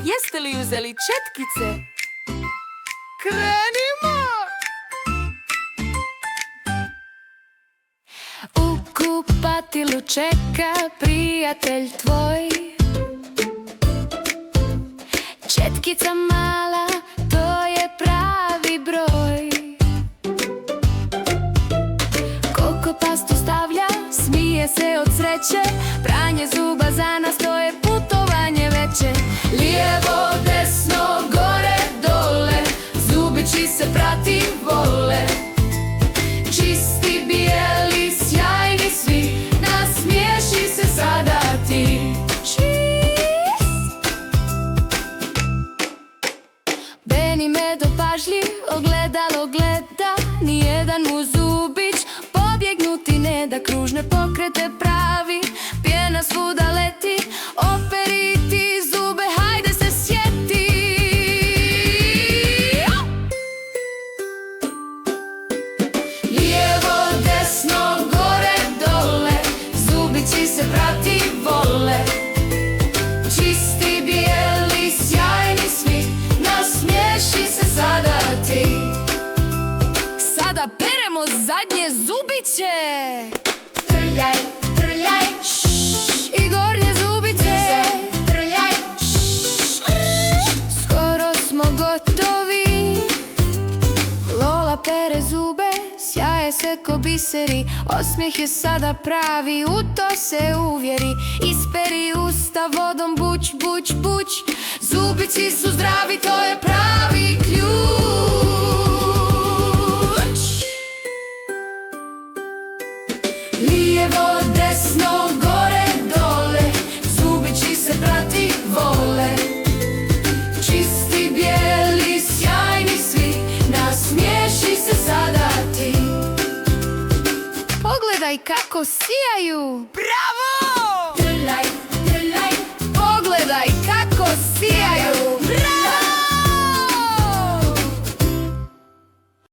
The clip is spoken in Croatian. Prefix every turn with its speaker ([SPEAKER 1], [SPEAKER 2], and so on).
[SPEAKER 1] Jeste li uzeli četkice? Krenimo! U kupatilu čeka prijatelj tvoj. Četkica mala, to je pravi broj. Koliko pastu stavlja, smije se od sreće. Pranje zuba za nas, to je putovanje veće. Lijevo, desno, gore, dole, zubići se prati vole. Čisti, bijeli, sjajni svi, nasmiješi se sada ti. Beni medo pažljiv, ogledalo gleda, nijedan mu zubić pobjegnuti ne da. Kružne pokrete pravi, pjena svuda leti, operi ti zube, hajde se sjeti. Lijevo, desno, gore, dole, zubići se prati vole. Čisti, bijeli, sjajni svi, nasmiješi se sada ti. Sada peremo zadnje zubiće. Trljaj, trljaj, i gornje zubice. Trljaj, skoro smo gotovi. Lola pere zube, sjaje se ko biseri. Osmijeh je sada pravi, u to se uvjeri. Isperi usta vodom, buć, buć, buć. Zubici su zdravi, to je pravi ključ. Lijevo, desno, gore, dole, zubići se prati vole. Čisti, bijeli, sjajni svi, nasmiješi se sada ti. Pogledaj kako sijaju! Bravo!